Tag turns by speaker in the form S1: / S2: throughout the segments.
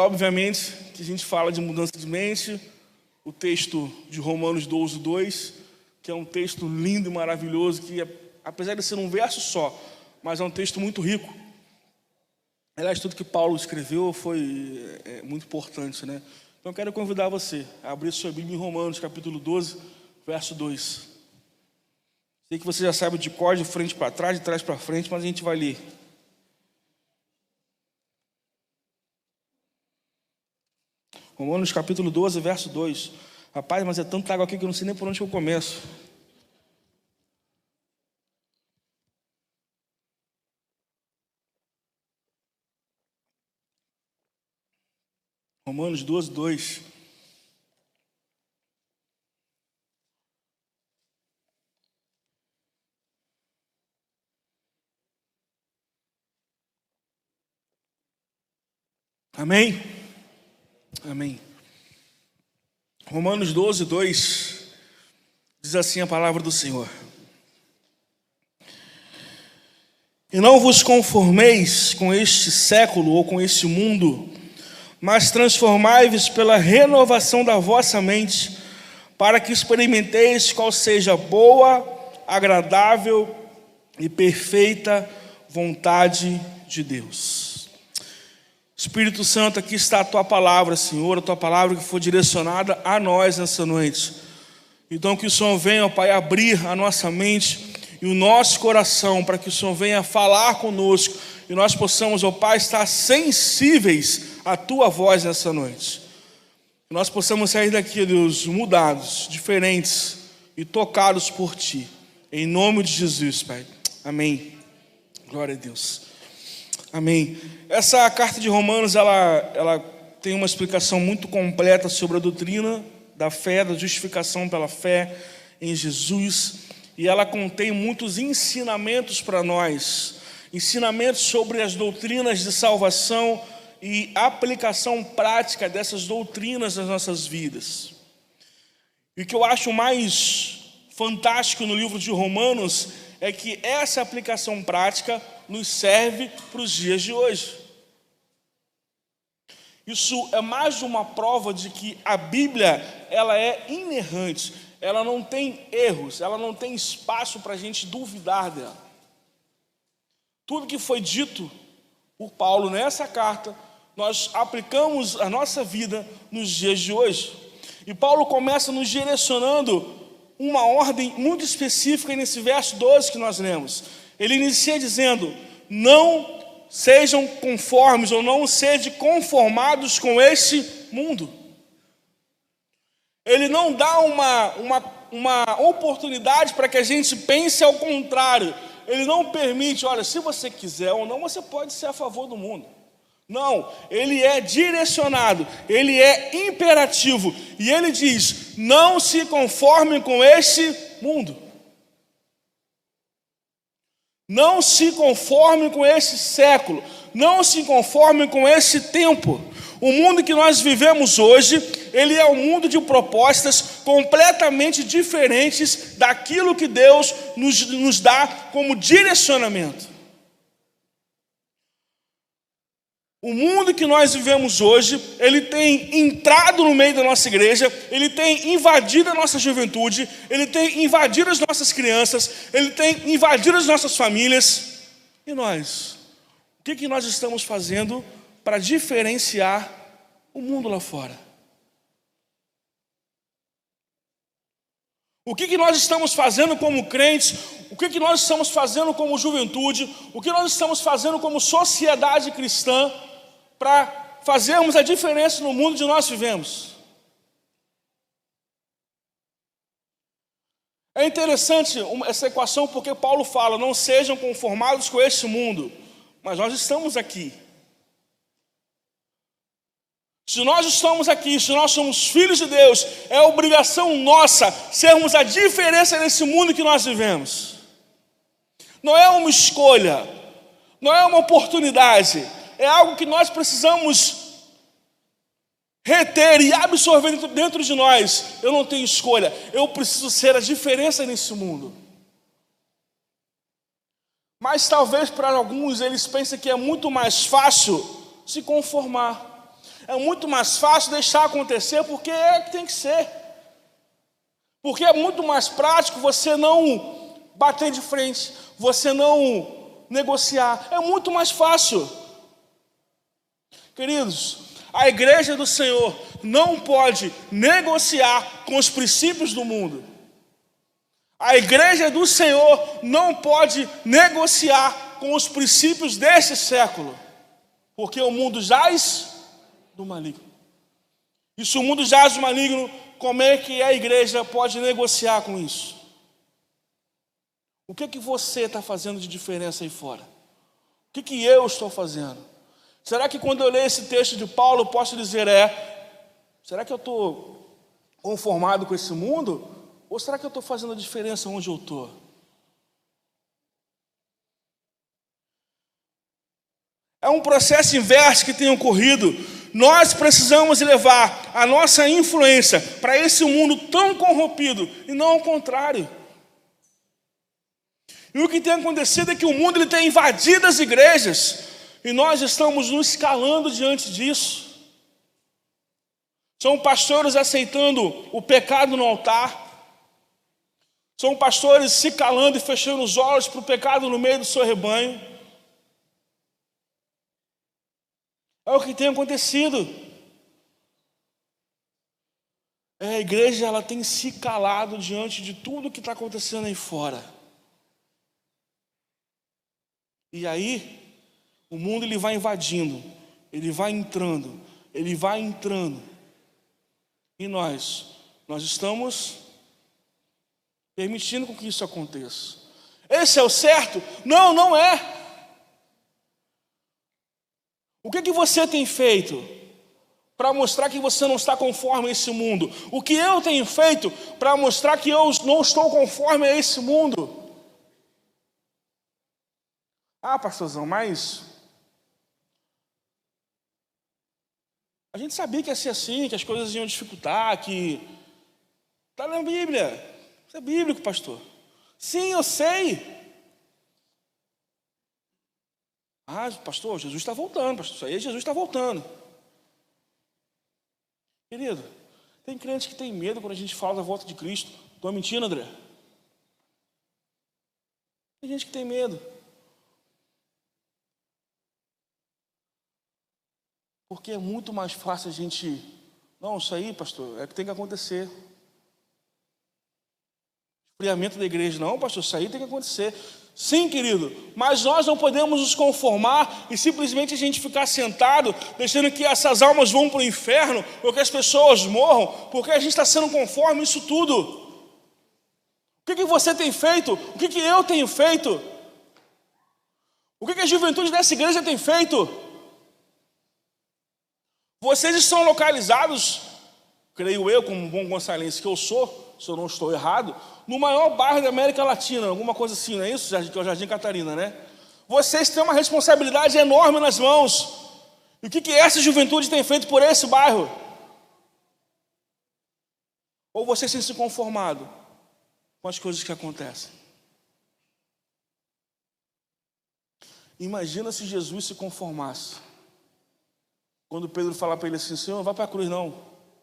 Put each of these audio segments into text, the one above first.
S1: obviamente, que a gente fala de mudança de mente, o texto de Romanos 12, 2, que é um texto lindo e maravilhoso, que apesar de ser um verso só, mas é um texto muito rico. Aliás, tudo que Paulo escreveu foi muito importante, né? Então eu quero convidar você a abrir sua Bíblia em Romanos, capítulo 12, verso 2. Sei que você já sabe de cor, de frente para trás, de trás para frente, mas a gente vai ler. Romanos capítulo 12, verso 2. Rapaz, mas é tanta água aqui que eu não sei nem por onde eu começo. Romanos 12, 2. Amém? Amém. Romanos 12, 2 diz assim a palavra do Senhor: E não vos conformeis com este século ou com este mundo, mas transformai-vos pela renovação da vossa mente, para que experimenteis qual seja a boa, agradável e perfeita vontade de Deus. Espírito Santo, aqui está a Tua palavra, Senhor, a Tua palavra que foi direcionada a nós nessa noite. Então que o Senhor venha, Pai, abrir a nossa mente e o nosso coração, para que o Senhor venha falar conosco e nós possamos, ó Pai, estar sensíveis à Tua voz nessa noite. Que nós possamos sair daqui, Deus, mudados, diferentes e tocados por Ti. Em nome de Jesus, Pai. Amém. Glória a Deus. Amém. Essa carta de Romanos, ela tem uma explicação muito completa sobre a doutrina da fé, da justificação pela fé em Jesus. E ela contém muitos ensinamentos para nós. Ensinamentos sobre as doutrinas de salvação e aplicação prática dessas doutrinas nas nossas vidas. E o que eu acho mais fantástico no livro de Romanos é que essa aplicação prática nos serve para os dias de hoje. Isso é mais uma prova de que a Bíblia, ela é inerrante, ela não tem erros, ela não tem espaço para a gente duvidar dela. Tudo que foi dito por Paulo nessa carta, nós aplicamos a nossa vida nos dias de hoje. E Paulo começa nos direcionando uma ordem muito específica nesse verso 12 que nós lemos. Ele inicia dizendo: não sejam conformes ou não sejam conformados com este mundo. Ele não dá uma oportunidade para que a gente pense ao contrário. Ele não permite, olha, se você quiser ou não, você pode ser a favor do mundo. Não, ele é direcionado, ele é imperativo. E ele diz: não se conformem com este mundo. Não se conformem com esse século, não se conformem com esse tempo. O mundo que nós vivemos hoje, ele é um mundo de propostas completamente diferentes daquilo que Deus nos dá como direcionamento. O mundo que nós vivemos hoje, ele tem entrado no meio da nossa igreja, ele tem invadido a nossa juventude, ele tem invadido as nossas crianças, ele tem invadido as nossas famílias. E nós? O que nós estamos fazendo para diferenciar o mundo lá fora? O que nós estamos fazendo como crentes? O que nós estamos fazendo como juventude? O que nós estamos fazendo como sociedade cristã para fazermos a diferença no mundo onde nós vivemos? É interessante essa equação, porque Paulo fala: não sejam conformados com este mundo. Mas nós estamos aqui. Se nós estamos aqui, se nós somos filhos de Deus, é obrigação nossa sermos a diferença nesse mundo que nós vivemos. Não é uma escolha, não é uma oportunidade, é algo que nós precisamos reter e absorver dentro de nós. Eu não tenho escolha, eu preciso ser a diferença nesse mundo. Mas talvez para alguns eles pensem que é muito mais fácil se conformar. É muito mais fácil deixar acontecer porque é que tem que ser. Porque é muito mais prático você não bater de frente, você não negociar. É muito mais fácil. Queridos, a igreja do Senhor não pode negociar com os princípios do mundo. A igreja do Senhor não pode negociar com os princípios deste século. Porque o mundo jaz do maligno. E se o mundo jaz do maligno, como é que a igreja pode negociar com isso? O que você está fazendo de diferença aí fora? O que eu estou fazendo? Será que quando eu ler esse texto de Paulo, eu posso dizer, será que eu estou conformado com esse mundo? Ou será que eu estou fazendo a diferença onde eu estou? É um processo inverso que tem ocorrido. Nós precisamos levar a nossa influência para esse mundo tão corrompido, e não ao contrário. E o que tem acontecido é que o mundo ele tem invadido as igrejas, e nós estamos nos calando diante disso. São pastores aceitando o pecado no altar, são pastores se calando e fechando os olhos para o pecado no meio do seu rebanho. É o que tem acontecido. A igreja ela tem se calado diante de tudo que está acontecendo aí fora. E aí, o mundo ele vai invadindo, ele vai entrando, ele vai entrando. E nós estamos permitindo com que isso aconteça. Esse é o certo? Não, não é. O que você tem feito para mostrar que você não está conforme a esse mundo? O que eu tenho feito para mostrar que eu não estou conforme a esse mundo? Pastorzão, mas a gente sabia que ia ser assim, que as coisas iam dificultar, que está na Bíblia. Isso é bíblico, pastor. Sim, eu sei. Pastor, Jesus está voltando, pastor. Isso aí, Jesus está voltando. Querido, tem crente que tem medo quando a gente fala da volta de Cristo. Estou mentindo, André? Tem gente que tem medo. Porque é muito mais fácil a gente... Não, isso aí, pastor, é que tem que acontecer. Esfriamento da igreja. Não, pastor, isso aí tem que acontecer. Sim, querido, mas nós não podemos nos conformar e simplesmente a gente ficar sentado, deixando que essas almas vão para o inferno, ou que as pessoas morram, porque a gente está sendo conforme isso tudo. O que você tem feito? O que eu tenho feito? O que a juventude dessa igreja tem feito? Vocês estão localizados, creio eu, como um bom gonçalense que eu sou, se eu não estou errado, no maior bairro da América Latina, alguma coisa assim, não é isso? Que é o Jardim Catarina, né? Vocês têm uma responsabilidade enorme nas mãos. E o que essa juventude tem feito por esse bairro? Ou vocês têm se conformado com as coisas que acontecem? Imagina se Jesus se conformasse. Quando Pedro fala para ele assim, Senhor, não vai para a cruz não,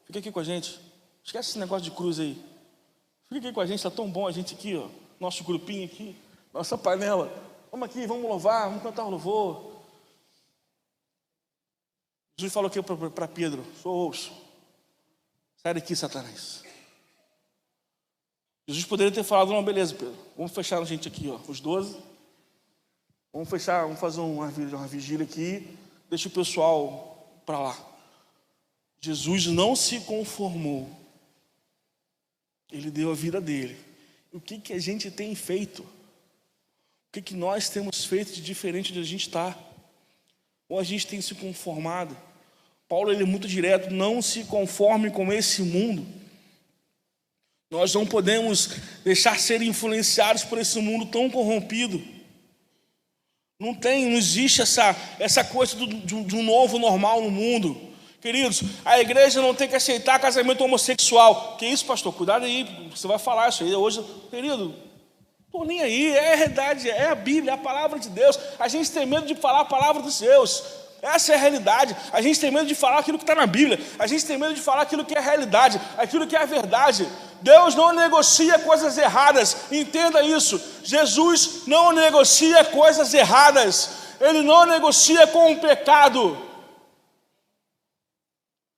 S1: fica aqui com a gente. Esquece esse negócio de cruz aí. Fica aqui com a gente, está tão bom a gente aqui, nosso grupinho aqui, nossa panela. Vamos aqui, vamos louvar, vamos cantar o louvor. Jesus falou aqui para Pedro, ouço, sai daqui, Satanás. Jesus poderia ter falado, não, beleza, Pedro, vamos fechar a gente aqui, os 12. Vamos fechar, vamos fazer uma vigília aqui, deixa o pessoal para lá. Jesus não se conformou. Ele deu a vida dele. O que a gente tem feito? O que nós temos feito de diferente de a gente está? Ou a gente tem se conformado? Paulo ele é muito direto, não se conforme com esse mundo. Nós não podemos deixar ser influenciados por esse mundo tão corrompido. Não existe essa coisa de um novo normal no mundo. Queridos, a igreja não tem que aceitar casamento homossexual. Que isso, pastor? Cuidado aí, você vai falar isso aí hoje. Querido, estou nem aí, é a verdade, é a Bíblia, é a palavra de Deus. A gente tem medo de falar a palavra dos Deus. Essa é a realidade. A gente tem medo de falar aquilo que está na Bíblia. A gente tem medo de falar aquilo que é a realidade, aquilo que é a verdade. Deus não negocia coisas erradas. Entenda isso. Jesus não negocia coisas erradas. Ele não negocia com o pecado.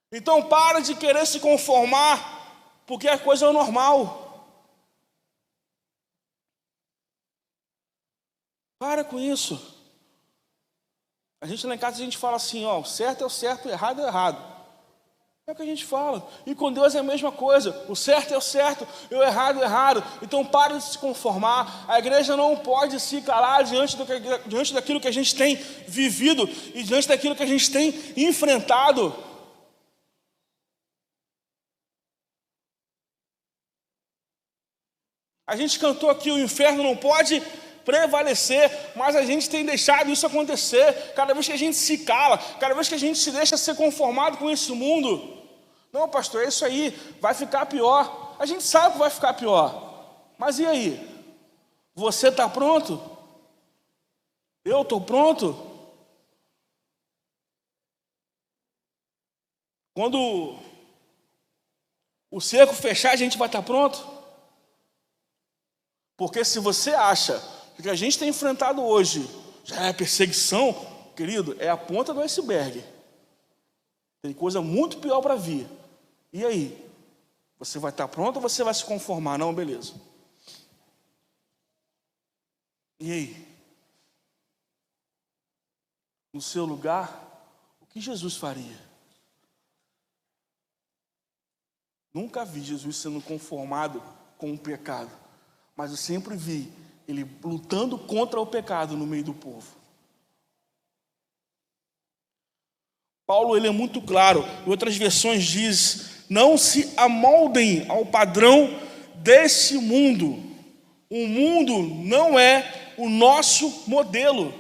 S1: Então para de querer se conformar, porque a coisa é normal. Para com isso. A gente lá em casa, a gente fala assim, ó, o certo é o certo, o errado é o errado. É o que a gente fala. E com Deus é a mesma coisa. O certo é o certo, e o errado é o errado. Então pare de se conformar. A igreja não pode se calar diante daquilo que a gente tem vivido e diante daquilo que a gente tem enfrentado. A gente cantou aqui, o inferno não pode prevalecer, mas a gente tem deixado isso acontecer. Cada vez que a gente se cala, cada vez que a gente se deixa ser conformado com esse mundo, não, pastor, é isso aí, vai ficar pior. A gente sabe que vai ficar pior, mas e aí? Você está pronto? Eu estou pronto? Quando o cerco fechar, a gente vai estar pronto? Porque se você acha que o que a gente tem enfrentado hoje já é perseguição, querido, é a ponta do iceberg. Tem coisa muito pior para vir. E aí? Você vai estar pronto ou você vai se conformar? Não, beleza. E aí? No seu lugar, o que Jesus faria? Nunca vi Jesus sendo conformado com o pecado, mas eu sempre vi ele lutando contra o pecado no meio do povo. Paulo, ele é muito claro, em outras versões diz, não se amoldem ao padrão desse mundo. O mundo não é o nosso modelo.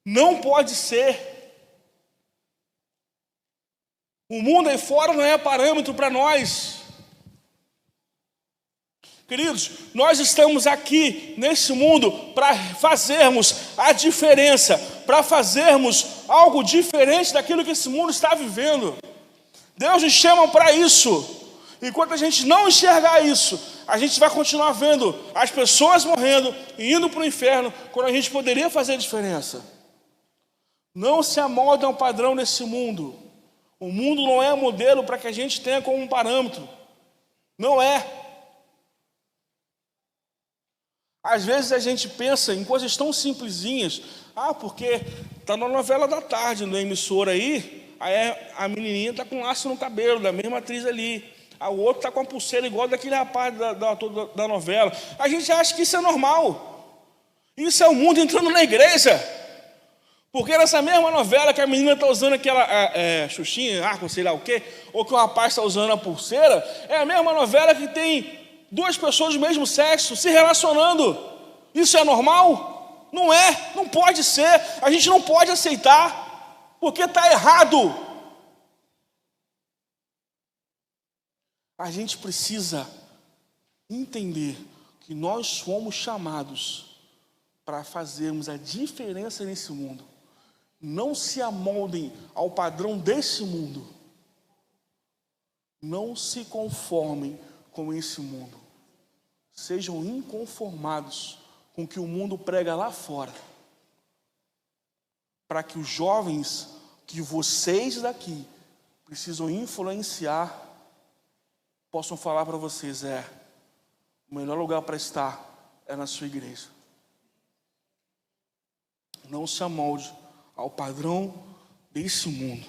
S1: Não pode ser. O mundo aí fora não é parâmetro para nós. Queridos, nós estamos aqui nesse mundo para fazermos a diferença, para fazermos algo diferente daquilo que esse mundo está vivendo. Deus nos chama para isso. Enquanto a gente não enxergar isso, a gente vai continuar vendo as pessoas morrendo e indo para o inferno, quando a gente poderia fazer a diferença. Não se amolde ao padrão desse mundo. O mundo não é modelo para que a gente tenha como um parâmetro. Não é. Às vezes a gente pensa em coisas tão simplesinhas. Porque está na novela da tarde, na emissora aí a menininha está com laço no cabelo, da mesma atriz ali. A outra está com a pulseira igual daquele rapaz da novela. A gente acha que isso é normal. Isso é o mundo entrando na igreja. Porque nessa mesma novela que a menina está usando aquela xuxinha, arco, sei lá o quê, ou que o rapaz está usando a pulseira, é a mesma novela que tem duas pessoas do mesmo sexo se relacionando. Isso é normal? Não é, não pode ser. A gente não pode aceitar, porque está errado. A gente precisa entender que nós fomos chamados para fazermos a diferença nesse mundo. Não se amoldem ao padrão desse mundo. Não se conformem com esse mundo. Sejam inconformados com o que o mundo prega lá fora, para que os jovens que vocês daqui precisam influenciar possam falar para vocês, o melhor lugar para estar é na sua igreja. Não se amolde ao padrão desse mundo.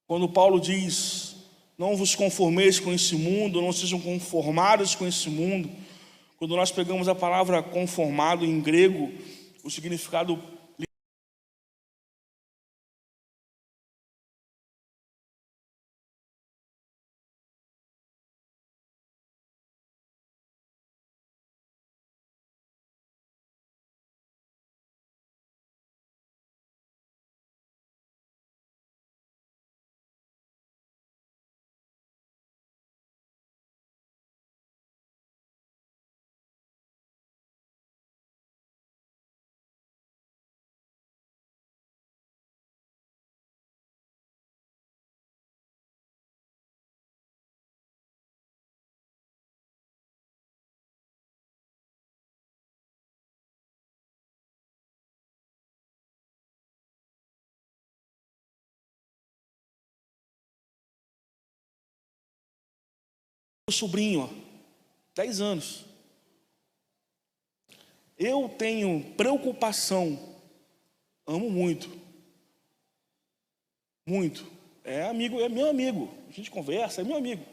S1: Quando Paulo diz, não vos conformeis com esse mundo, não sejam conformados com esse mundo. Quando nós pegamos a palavra conformado em grego, o significado Meu sobrinho, 10 anos. Eu tenho preocupação, amo muito, muito. É meu amigo, a gente conversa, é meu amigo.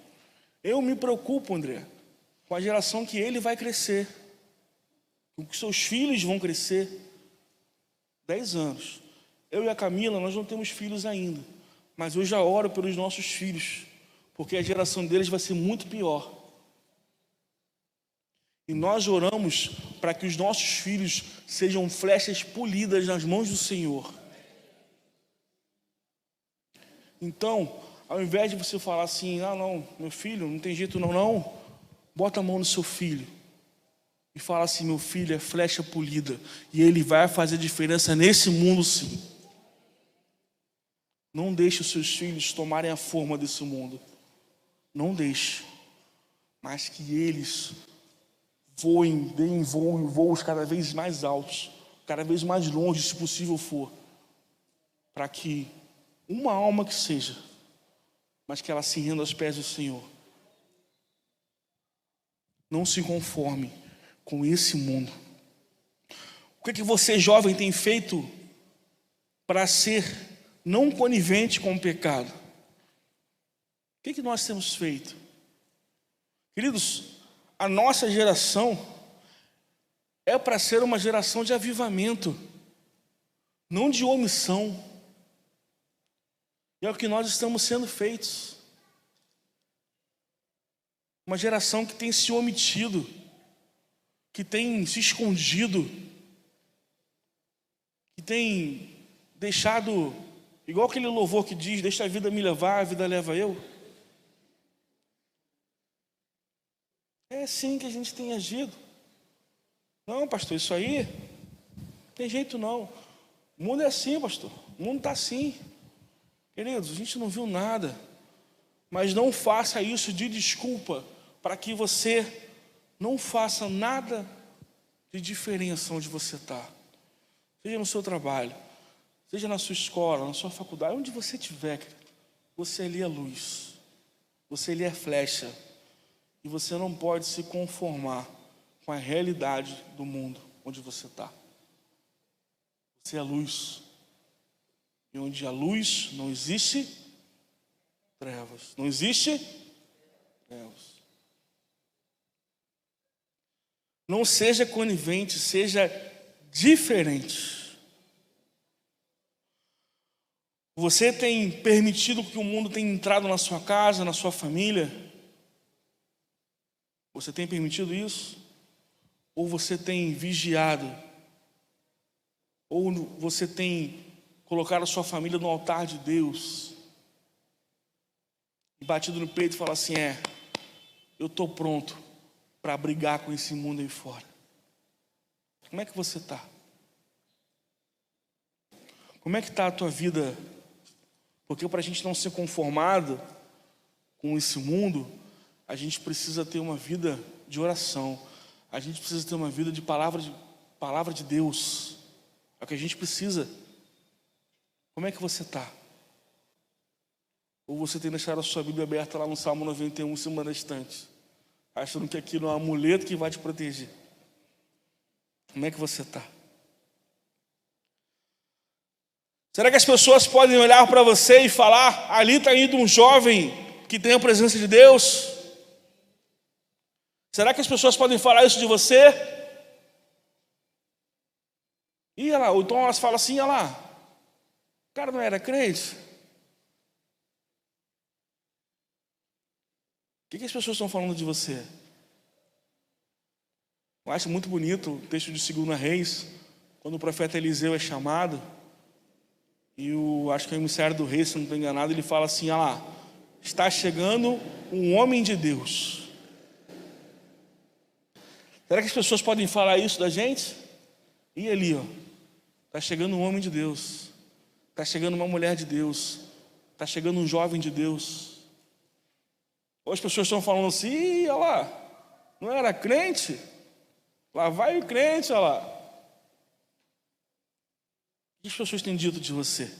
S1: Eu me preocupo, André, com a geração que ele vai crescer, com que seus filhos vão crescer. 10 anos. Eu e a Camila, nós não temos filhos ainda, mas eu já oro pelos nossos filhos, porque a geração deles vai ser muito pior. E nós oramos para que os nossos filhos sejam flechas polidas nas mãos do Senhor. Então, ao invés de você falar assim, não, meu filho, não tem jeito não, bota a mão no seu filho e fala assim, meu filho é flecha polida e ele vai fazer diferença nesse mundo sim. Não deixe os seus filhos tomarem a forma desse mundo. Não deixe. Mas que eles deem voos cada vez mais altos, cada vez mais longe, se possível for, para que uma alma que seja, mas que ela se renda aos pés do Senhor. Não se conforme com esse mundo. O que você, jovem, tem feito para ser não conivente com o pecado? O que nós temos feito? Queridos, a nossa geração é para ser uma geração de avivamento, não de omissão. E é o que nós estamos sendo feitos. Uma geração que tem se omitido, que tem se escondido, que tem deixado, igual aquele louvor que diz, deixa a vida me levar, a vida leva eu. É assim que a gente tem agido. Não, pastor, isso aí não tem jeito não. O mundo é assim, pastor. O mundo está assim. Queridos, a gente não viu nada. Mas não faça isso de desculpa para que você não faça nada de diferença onde você está. Seja no seu trabalho, seja na sua escola, na sua faculdade, onde você estiver, você ali é luz. Você ali é flecha. E você não pode se conformar com a realidade do mundo onde você está. Você é luz. E onde há luz, não existe trevas. Não existe trevas. Não seja conivente, seja diferente. Você tem permitido que o mundo tenha entrado na sua casa, na sua família? Você tem permitido isso? Ou você tem vigiado? Ou você tem colocado a sua família no altar de Deus? E batido no peito e falar assim, eu estou pronto para brigar com esse mundo aí fora. Como é que você está? Como é que está a tua vida? Porque para a gente não ser conformado com esse mundo, a gente precisa ter uma vida de oração. A gente precisa ter uma vida de palavra de Deus. É o que a gente precisa. Como é que você está? Ou você tem deixado a sua Bíblia aberta lá no Salmo 91, em cima da estante, achando que aquilo é um amuleto que vai te proteger? Como é que você está? Será que as pessoas podem olhar para você e falar, ali está indo um jovem que tem a presença de Deus? Será que as pessoas podem falar isso de você? E olha lá, ou então elas falam assim, olha lá, o cara não era crente? O que as pessoas estão falando de você? Eu acho muito bonito o texto de 2 Reis, quando o profeta Eliseu é chamado, e acho que é o emissário do rei, se não estou enganado, ele fala assim, olha lá, está chegando um homem de Deus. Será que as pessoas podem falar isso da gente? E ali, está chegando um homem de Deus, está chegando uma mulher de Deus, está chegando um jovem de Deus. Ou as pessoas estão falando assim, olha lá, não era crente? Lá vai o crente, olha lá. O que as pessoas têm dito de você?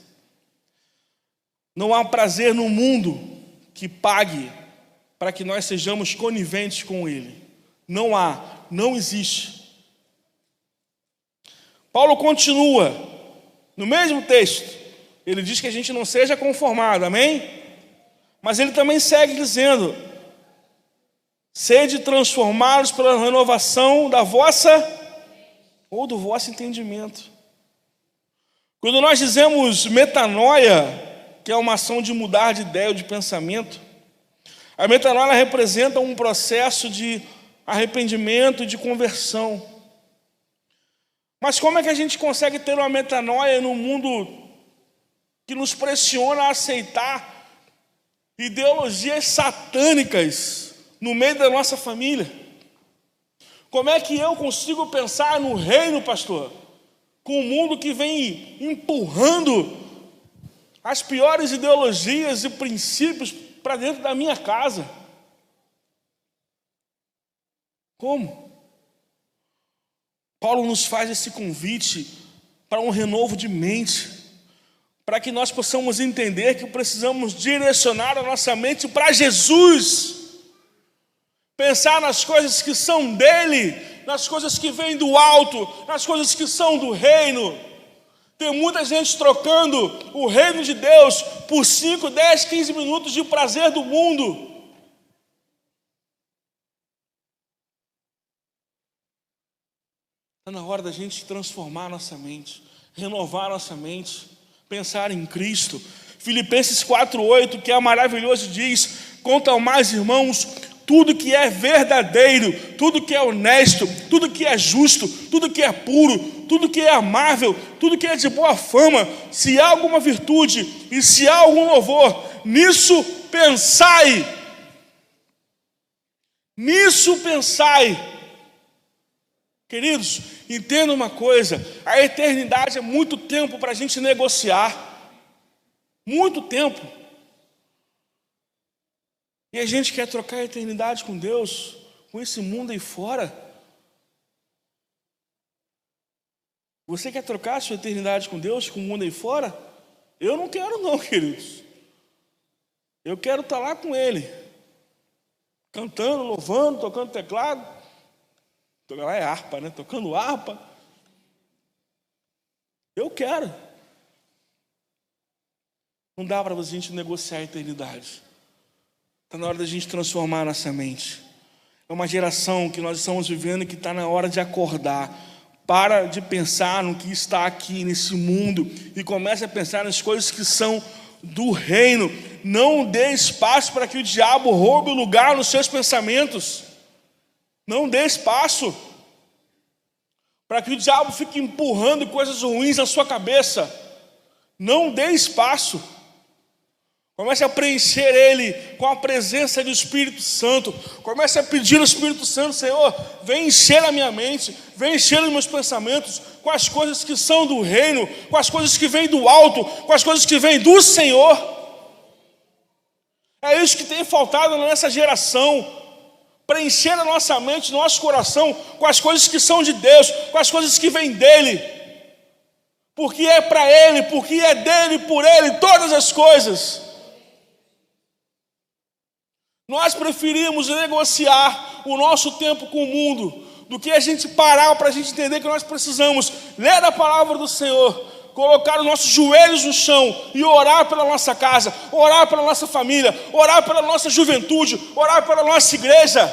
S1: Não há prazer no mundo que pague para que nós sejamos coniventes com Ele. Não há, não existe. Paulo continua, no mesmo texto, ele diz que a gente não seja conformado, amém? Mas ele também segue dizendo: sede transformados pela renovação da vossa ou do vosso entendimento. Quando nós dizemos metanoia, que é uma ação de mudar de ideia ou de pensamento, a metanoia representa um processo de arrependimento e de conversão. Mas como é que a gente consegue ter uma metanoia num mundo que nos pressiona a aceitar ideologias satânicas no meio da nossa família? Como é que eu consigo pensar no reino, pastor, com um mundo que vem empurrando as piores ideologias e princípios para dentro da minha casa? Como? Paulo nos faz esse convite para um renovo de mente, para que nós possamos entender que precisamos direcionar a nossa mente para Jesus, pensar nas coisas que são dele, nas coisas que vêm do alto, nas coisas que são do reino. Tem muita gente trocando o reino de Deus por 5, 10, 15 minutos de prazer do mundo. Está na hora da gente transformar nossa mente, renovar nossa mente, pensar em Cristo. Filipenses 4:8, que é maravilhoso, diz: quanto ao mais, irmãos, tudo que é verdadeiro, tudo que é honesto, tudo que é justo, tudo que é puro, tudo que é amável, tudo que é de boa fama, se há alguma virtude e se há algum louvor, nisso pensai. Nisso pensai. Queridos, entenda uma coisa: a eternidade é muito tempo para a gente negociar. Muito tempo. E a gente quer trocar a eternidade com Deus, com esse mundo aí fora. Você quer trocar a sua eternidade com Deus, com o mundo aí fora? Eu não quero não, queridos. Eu quero estar lá com Ele, cantando, louvando, tocando teclado. Lá é harpa, né? Tocando harpa. Eu quero. Não dá para a gente negociar a eternidade. Está na hora da gente transformar a nossa mente. É uma geração que nós estamos vivendo que está na hora de acordar. Para de pensar no que está aqui nesse mundo e comece a pensar nas coisas que são do reino. Não dê espaço para que o diabo roube o lugar nos seus pensamentos. Não dê espaço para que o diabo fique empurrando coisas ruins na sua cabeça. Não dê espaço. Comece a preencher ele com a presença do Espírito Santo. Comece a pedir ao Espírito Santo: Senhor, vem encher a minha mente, vem encher os meus pensamentos com as coisas que são do reino, com as coisas que vêm do alto, com as coisas que vêm do Senhor. É isso que tem faltado nessa geração. Preencher a nossa mente, nosso coração com as coisas que são de Deus, com as coisas que vêm dEle. Porque é para Ele, porque é dEle, por Ele, todas as coisas. Nós preferimos negociar o nosso tempo com o mundo do que a gente parar para a gente entender que nós precisamos ler a palavra do Senhor, colocar os nossos joelhos no chão e orar pela nossa casa, orar pela nossa família, orar pela nossa juventude, orar pela nossa igreja.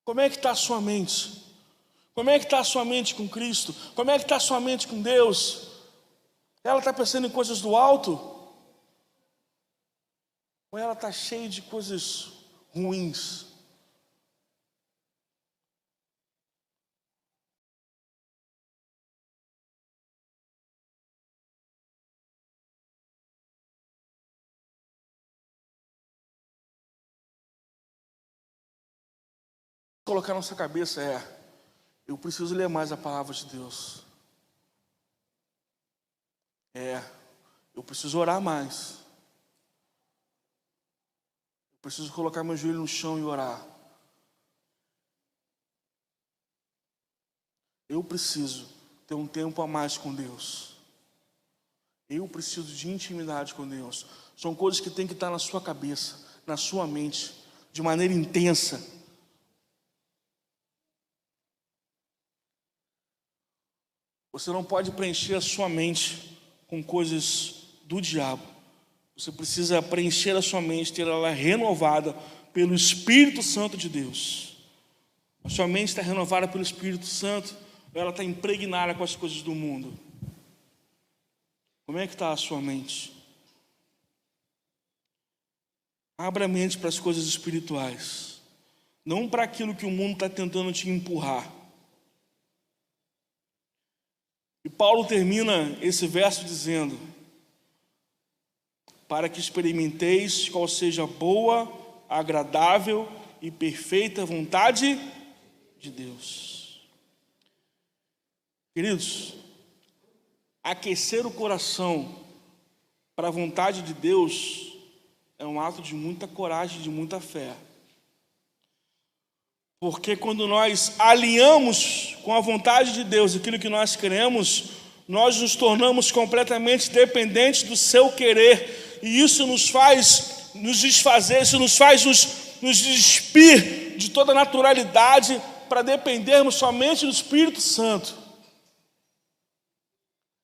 S1: Como é que está a sua mente? Como é que está a sua mente com Cristo? Como é que está a sua mente com Deus? Ela está pensando em coisas do alto? Ou ela está cheia de coisas ruins? Colocar na nossa cabeça eu preciso ler mais a palavra de Deus. Eu preciso orar mais. Eu preciso colocar meu joelho no chão e orar. Eu preciso ter um tempo a mais com Deus. Eu preciso de intimidade com Deus. São coisas que têm que estar na sua cabeça, na sua mente, de maneira intensa. Você não pode preencher a sua mente com coisas do diabo. Você precisa preencher a sua mente, ter ela renovada pelo Espírito Santo de Deus. A sua mente está renovada pelo Espírito Santo, ou ela está impregnada com as coisas do mundo? Como é que está a sua mente? Abra a mente para as coisas espirituais, não para aquilo que o mundo está tentando te empurrar. E Paulo termina esse verso dizendo: para que experimenteis qual seja a boa, agradável e perfeita vontade de Deus. Queridos, aquecer o coração para a vontade de Deus é um ato de muita coragem, de muita fé. Porque quando nós alinhamos com a vontade de Deus aquilo que nós queremos, nós nos tornamos completamente dependentes do seu querer. E isso nos faz nos desfazer, isso nos faz nos despir de toda naturalidade para dependermos somente do Espírito Santo.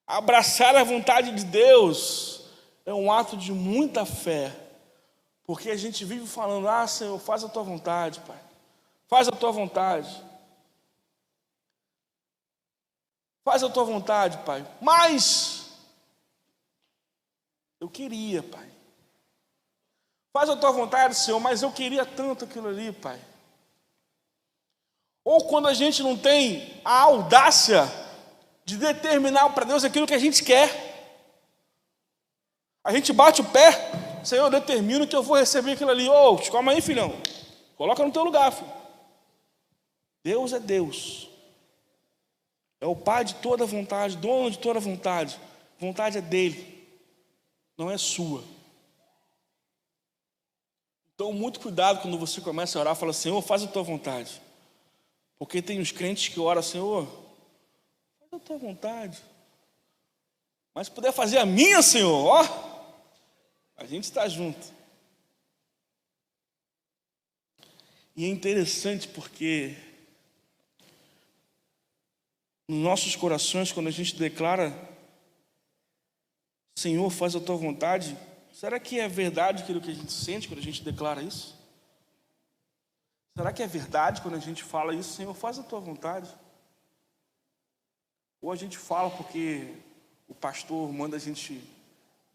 S1: Abraçar a vontade de Deus é um ato de muita fé. Porque a gente vive falando: ah, Senhor, faz a tua vontade, Pai. Faz a tua vontade. Faz a tua vontade, Pai. Mas eu queria, Pai. Faz a tua vontade, Senhor, mas eu queria tanto aquilo ali, Pai. Ou quando a gente não tem a audácia de determinar para Deus aquilo que a gente quer. A gente bate o pé: Senhor, eu determino que eu vou receber aquilo ali. Ô, calma aí, filhão. Coloca no teu lugar, filho. Deus é Deus. É o Pai de toda vontade, dono de toda vontade. A vontade é dele, não é sua. Então, muito cuidado quando você começa a orar e fala: Senhor, faz a tua vontade. Porque tem os crentes que oram: Senhor, faz a tua vontade. Mas se puder fazer a minha, Senhor, ó, a gente está junto. E é interessante porque nos nossos corações, quando a gente declara: Senhor, faz a tua vontade, será que é verdade aquilo que a gente sente quando a gente declara isso? Será que é verdade quando a gente fala isso: Senhor, faz a tua vontade? Ou a gente fala porque o pastor manda a gente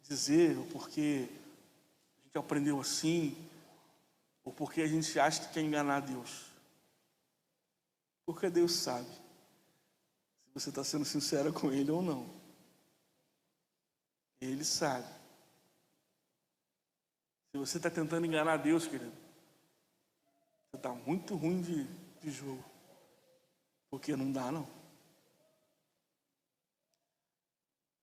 S1: dizer, ou porque a gente aprendeu assim, ou porque a gente acha que quer enganar Deus? Porque Deus sabe se você está sendo sincero com Ele ou não. Ele sabe. Se você está tentando enganar Deus, querido, você está muito ruim de jogo. Porque não dá, não.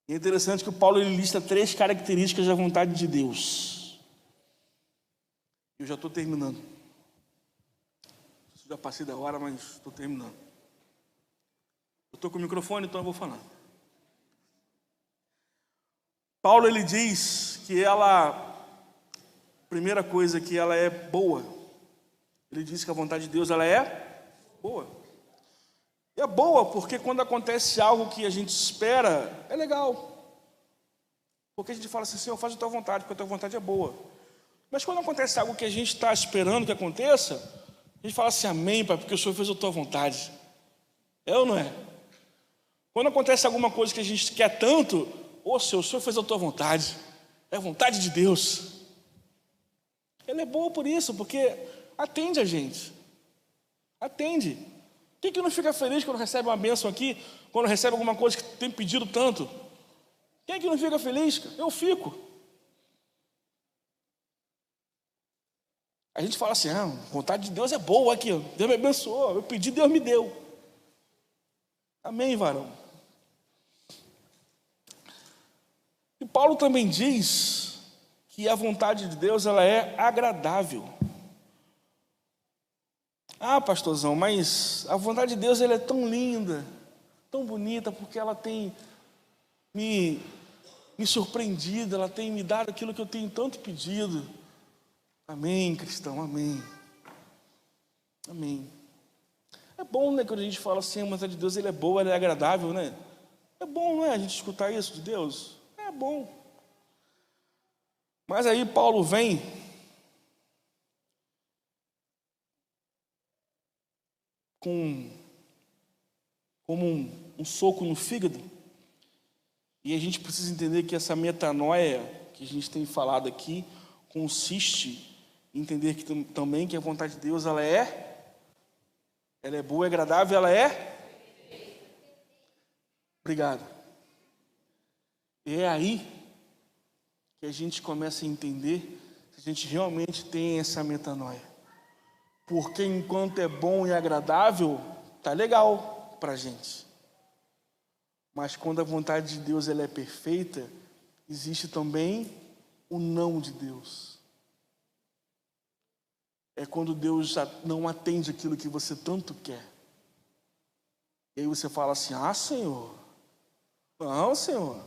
S1: E é interessante que o Paulo ele lista 3 características da vontade de Deus. Eu já estou terminando. Já passei da hora, mas estou terminando. Eu estou com o microfone, então eu vou falar. Paulo ele diz que primeira coisa, que ela é boa. Ele diz que a vontade de Deus ela é boa. E é boa porque quando acontece algo que a gente espera, é legal. Porque a gente fala assim: Senhor, faz a tua vontade, porque a tua vontade é boa. Mas quando acontece algo que a gente está esperando que aconteça, a gente fala assim: amém, Pai, porque o Senhor fez a tua vontade. É ou não é? Quando acontece alguma coisa que a gente quer tanto, ô Senhor, o Senhor fez a tua vontade. É a vontade de Deus. Ela é boa por isso, porque atende a gente. Atende. Quem que não fica feliz quando recebe uma bênção aqui, quando recebe alguma coisa que tem pedido tanto? Quem que não fica feliz? Eu fico. A gente fala assim: a vontade de Deus é boa aqui, Deus me abençoou, eu pedi, Deus me deu. Amém, varão? E Paulo também diz que a vontade de Deus ela é agradável. Ah, pastorzão, mas a vontade de Deus ela é tão linda, tão bonita, porque ela tem me me surpreendido, ela tem me dado aquilo que eu tenho tanto pedido. Amém, cristão, amém. Amém. É bom, né, quando a gente fala assim, a vontade de Deus, ele é boa, ele é agradável, né? É bom, não é, a gente escutar isso de Deus? É bom. Mas aí Paulo vem como um soco no fígado, e a gente precisa entender que essa metanoia que a gente tem falado aqui consiste em entender que também que a vontade de Deus ela é boa, é agradável, ela é. Obrigado. E é aí que a gente começa a entender se a gente realmente tem essa metanoia. Porque enquanto é bom e agradável, tá legal para a gente. Mas quando a vontade de Deus ela é perfeita, existe também o não de Deus. É quando Deus já não atende aquilo que você tanto quer. E aí você fala assim, Senhor, não, Senhor,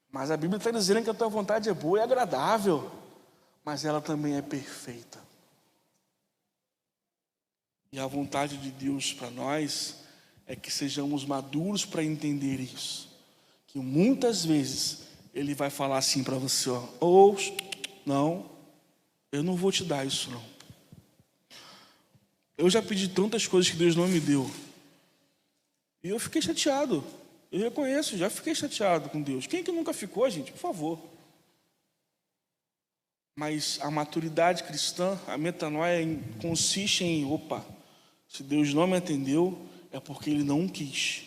S1: mas a Bíblia está dizendo que a tua vontade é boa e agradável, mas ela também é perfeita. E a vontade de Deus para nós é que sejamos maduros para entender isso. Que muitas vezes Ele vai falar assim para você, ou não, eu não vou te dar isso não. Eu já pedi tantas coisas que Deus não me deu. E eu fiquei chateado. Eu reconheço, já fiquei chateado com Deus. Quem que nunca ficou, gente? Por favor. Mas a maturidade cristã, a metanoia consiste em, se Deus não me atendeu, é porque Ele não quis.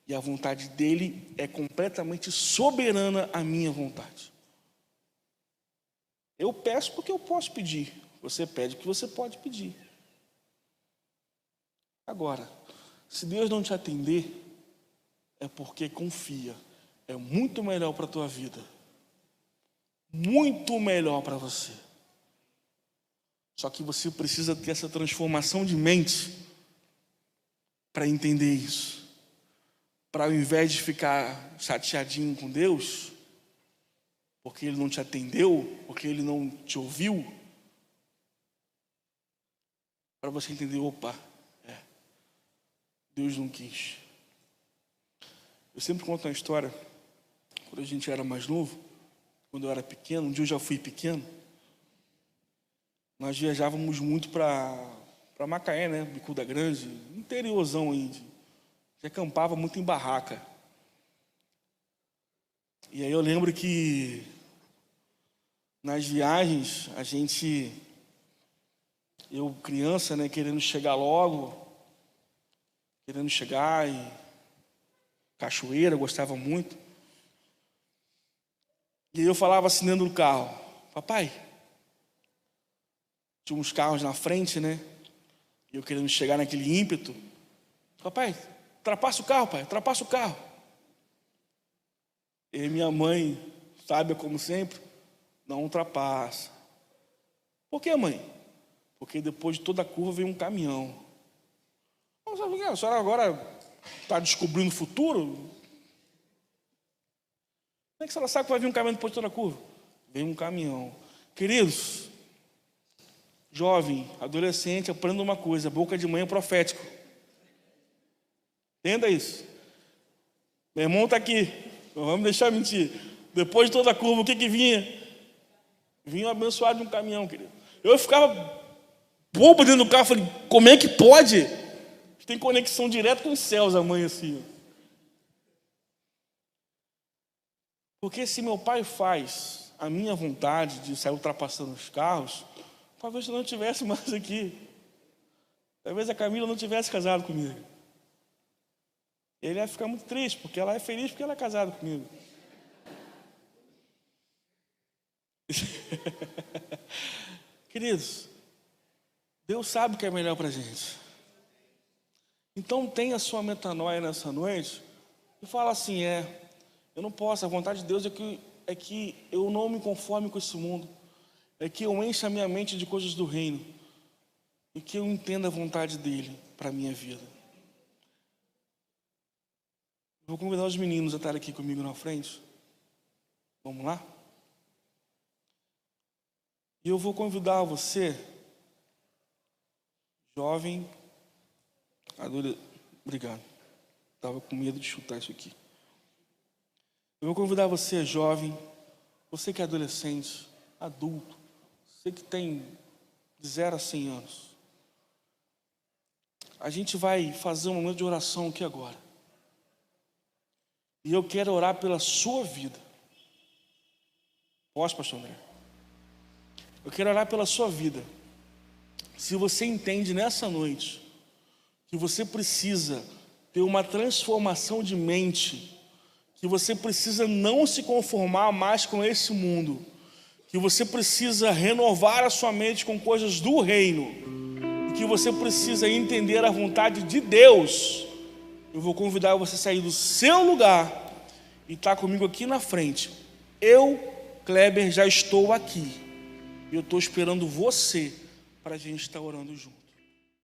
S1: E a vontade dEle é completamente soberana à minha vontade. Eu peço porque eu posso pedir. Você pede porque você pode pedir. Agora, se Deus não te atender, é porque confia. É muito melhor para a tua vida. Muito melhor para você. Só que você precisa ter essa transformação de mente para entender isso. Para ao invés de ficar chateadinho com Deus, porque Ele não te atendeu, porque Ele não te ouviu, para você entender, Deus não quis. Eu sempre conto uma história, quando a gente era mais novo, quando eu era pequeno, um dia eu já fui pequeno, nós viajávamos muito para Macaé, né, Bicuda Grande, interiorzão aí, já acampava muito em barraca. E aí eu lembro que nas viagens, eu criança, né, querendo chegar e cachoeira, eu gostava muito. E aí eu falava assim dentro do carro, papai, tinha uns carros na frente, né, e eu querendo chegar naquele ímpeto, papai, ultrapassa o carro, pai, ultrapassa o carro. E minha mãe, sábia como sempre, não ultrapassa. Por que, mãe? Porque depois de toda a curva vem um caminhão. A senhora agora está descobrindo o futuro? Como é que a senhora sabe que vai vir um caminhão depois de toda a curva? Vem um caminhão. Queridos, jovem, adolescente, aprenda uma coisa, boca de mãe é profético. Entenda isso. Meu irmão está aqui, não vamos deixar mentir. Depois de toda a curva, o que vinha? Vinha um abençoado de um caminhão, querido. Eu ficava bobo dentro do carro, falei, como é que pode? Tem conexão direta com os céus, a mãe assim. Porque se meu pai faz a minha vontade de sair ultrapassando os carros, talvez eu não estivesse mais aqui. Talvez a Camila não tivesse casado comigo. Ele ia ficar muito triste, porque ela é feliz porque ela é casada comigo. Queridos, Deus sabe o que é melhor para a gente. Então tenha a sua metanoia nessa noite e fala assim, eu não posso, a vontade de Deus é que eu não me conforme com esse mundo, é que eu encha a minha mente de coisas do reino e que eu entenda a vontade dele para a minha vida. Vou convidar os meninos a estar aqui comigo na frente. Vamos lá? E eu vou convidar você, jovem, obrigado, estava com medo de chutar isso aqui. Eu vou convidar você, jovem, você que é adolescente, adulto, você que tem de 0 a 100 anos. A gente vai fazer um momento de oração aqui agora. E eu quero orar pela sua vida. Posso, pastor André? Eu quero orar pela sua vida. Se você entende nessa noite que você precisa ter uma transformação de mente, que você precisa não se conformar mais com esse mundo, que você precisa renovar a sua mente com coisas do reino, e que você precisa entender a vontade de Deus, eu vou convidar você a sair do seu lugar e estar comigo aqui na frente. Eu, Kleber, já estou aqui. Eu estou esperando você para a gente estar orando junto.